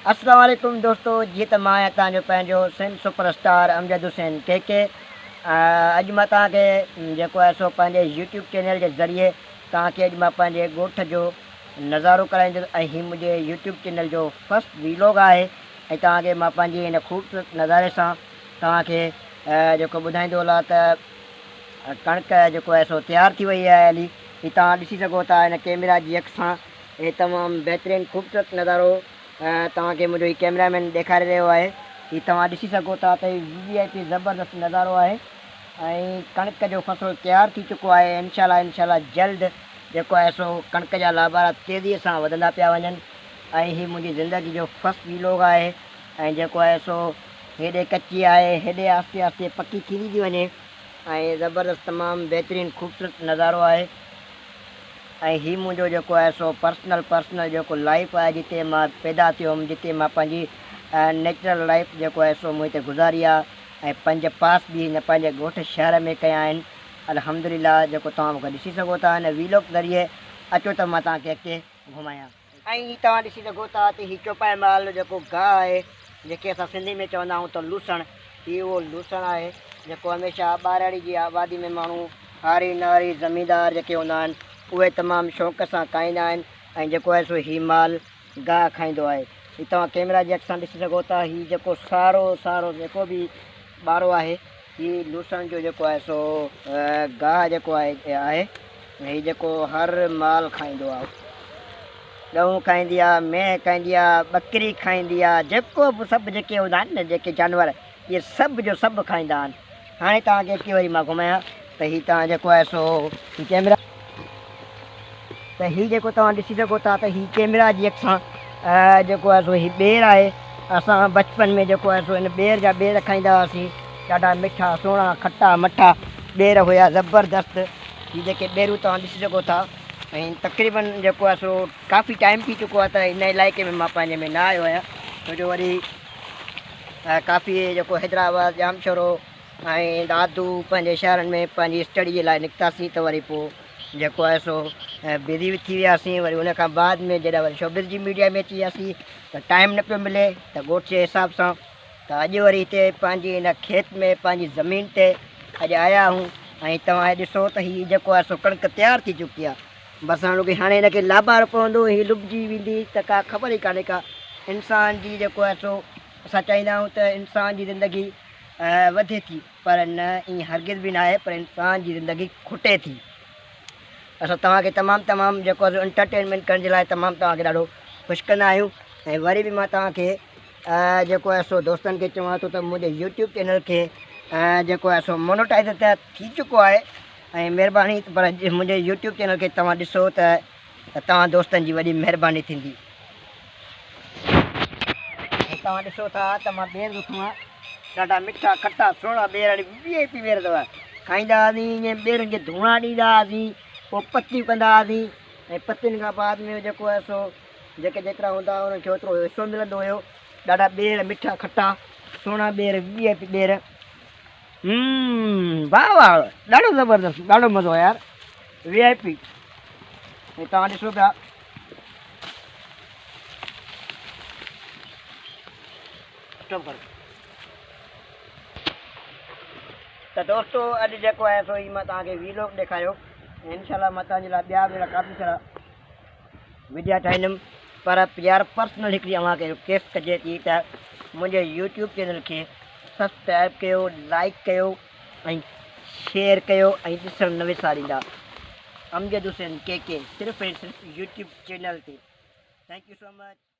अस्सलाम वालेकुम दोस्तों, जी तो मैं तव्हांजो पंहिंजो सिंध सुपरस्टार अमजद हुसैन के अॼु मां तव्हांखे जेको आहे सो पंहिंजे यूट्यूब चैनल के ज़रिए तव्हांखे अॼु मां पंहिंजे ॻोठ जो नज़ारो कराईंदुसि ऐं हीउ मुंहिंजे यूट्यूब चैनल जो फर्स्ट वीलॉग आहे ऐं तव्हांखे मां पंहिंजी हिन ख़ूबसूरत नज़ारे सां तव्हांखे जेको ॿुधाईंदो हलां त कणिक जेको आहे सो तयारु थी वई आहे हली। हीउ तव्हां ॾिसी सघो था हिन कैमरा जी अख सां, हीउ तमामु बहितरीनु ख़ूबसूरत नज़ारो तव्हांखे मुंहिंजो हीउ कैमरामैन ॾेखारे रहियो आहे। हीउ तव्हां ॾिसी सघो था त VIP ज़बरदस्त नज़ारो आहे ऐं कणिक जो फ़सुलु तयारु थी चुको आहे। इंशाल्लाह जल्द जेको आहे सो कणिक जा लाबारा तेज़ीअ सां वधंदा पिया वञनि ऐं हीउ मुंहिंजी ज़िंदगी जो फर्स्ट वीलॉग आहे ऐं जेको आहे सो हेॾे कची आहे, हेॾे आहिस्ते आहिस्ते पकी थींदी थी वञे ऐं ज़बरदस्त तमामु बहितरीनु ख़ूबसूरत नज़ारो आहे। ऐं हीउ मुंहिंजो जेको आहे सो पर्सनल जेको लाइफ आहे, जिते मां पैदा थियो हुउमि, जिते मां पंहिंजी नेचुरल लाइफ जेको आहे सो मूं हिते गुज़ारी आहे ऐं 5 पास बि हिन पंहिंजे ॻोठ शहर में कया आहिनि। अल्हम्दुलिल्लाह जेको तव्हां मूंखे ॾिसी सघो था हिन वीलॉग ज़रिए। अचो त मां तव्हांखे अॻिते घुमायां। ऐं हीउ तव्हां ॾिसी सघो था त हीउ चौपाई माल जेको गाह आहे, जेके असां सिंधी में चवंदा आहियूं त लूसण, हीउ उहो लूसण आहे जेको हमेशह ॿारड़ी जी आबादी में माण्हू हारी नारी ज़मींदार जेके हूंदा आहिनि उहे तमामु शौक़ सां खाईंदा आहिनि ऐं जेको आहे सो हीउ माल गाह खाईंदो आहे। हीउ तव्हां कैमरा जे अक्सां ॾिसी सघो था, हीउ जेको सारो जेको बि ॿारो आहे हीउ लूसण जो जेको आहे सो गाह जेको आहे हीउ जेको हर माल खाईंदो आहे। ॻऊं खाईंदी आहे, मेंह खाईंदी आहे, ॿकरी खाईंदी आहे, जेको बि सभु जेके हूंदा आहिनि न जेके जानवर, इहे सभु जो सभु खाईंदा आहिनि। हाणे तव्हांखे अची वरी मां घुमायां त हीउ तव्हां जेको आहे सो कैमरा त हीउ जेको तव्हां ॾिसी सघो था त हीउ कैमरा जी अक्सां जेको आहे सो हीउ ॿेर आहे। असां बचपन में जेको आहे सो हिन ॿेर जा ॿेर खाईंदा हुआसीं, ॾाढा मिठा सुहिणा खटा मठा ॿेर हुया ज़बरदस्त। हीउ जेके ॿेरूं तव्हां ॾिसी सघो था ऐं तक़रीबन जेको आहे सो काफ़ी टाइम थी चुको आहे त हिन इलाइक़े में मां पंहिंजे में न आयो आहियां, छोजो वरी काफ़ी जेको हैदराबाद जामशोरो ऐं दादू पंहिंजे शहरनि में पंहिंजी स्टडी जे लाइ निकितासीं त वरी पोइ जेको आहे सो बिज़ी थी वियासीं। वरी उन खां बाद में जॾहिं वरी शोबिज़ जी मीडिया में अची वियासीं त टाइम न पियो मिले त ॻोठ जे हिसाब सां त अॼु वरी हिते पंहिंजी हिन खेत में पंहिंजी ज़मीन ते अॼु आया आहियूं ऐं तव्हां ॾिसो त हीउ जेको आहे सो कणिक तयारु थी चुकी आहे। बसि हाणे हिनखे लाबार पवंदो, हीउ लुभिजी वेंदी त का ख़बर ई कान्हे का। इंसान जी जेको आहे सो असां चाहींदा आहियूं त इंसान जी ज़िंदगी वधे थी, पर न ईअं हरगिज़ बि न आहे, पर इंसान जी ज़िंदगी खुटे थी। असां तव्हांखे तमामु जेको आहे एंटरटेनमेंट करण जे लाइ तमामु तव्हांखे ॾाढो ख़ुशि कंदा आहियूं। ऐं वरी बि मां तव्हांखे जेको आहे सो दोस्तनि खे चवां थो त मुंहिंजे यूट्यूब चैनल खे जेको आहे सो मोनेटाइज़ त थी चुको आहे ऐं महिरबानी, पर मुंहिंजे यूट्यूब चैनल खे तव्हां ॾिसो त तव्हां दोस्तनि जी वॾी महिरबानी थींदी। तव्हां ॾिसो था त मां ॿेर रुखूं आहे, ॾाढा मिठा खटा सुहिणा ॿेर VIP ॿेर अथव। खाईंदा हुआसीं ईअं ॿेरनि खे धुआं ॾींदा हुआसीं, पोइ पतियूं कंदा हुआसीं ऐं पतियुनि खां बाद में जेको आहे सो जेतिरा हूंदा हुआ उन्हनि खे ओतिरो हिसो मिलंदो हुयो। ॾाढा ॿेर मिठा खटा सुहिणा ॿेर VIP ॿेर, वाह ॾाढो ज़बरदस्त, ॾाढो मज़ो आहे यार VIP। ऐं तव्हां ॾिसो पिया त दोस्तो अॼु जेको आहे सो ही मां तव्हांखे वीलॉग ॾेखारियो ऐं इंशाल्लाह मां तव्हांजे लाइ ॿिया ॿिया काफ़ी सारा वीडियो ठाहींदुमि। पर यार पर्सनल हिकिड़ी अव्हांखे रिक्वेस्ट कजे थी त मुंहिंजे यूट्यूब चैनल खे सब्सक्राइब कयो, लाइक कयो ऐं शेयर कयो ऐं ॾिसणु न विसारींदा। अमजद हुसैन के सिर्फ़ु ऐं सिर्फ़ु यूट्यूब चैनल ते। Thank you so much.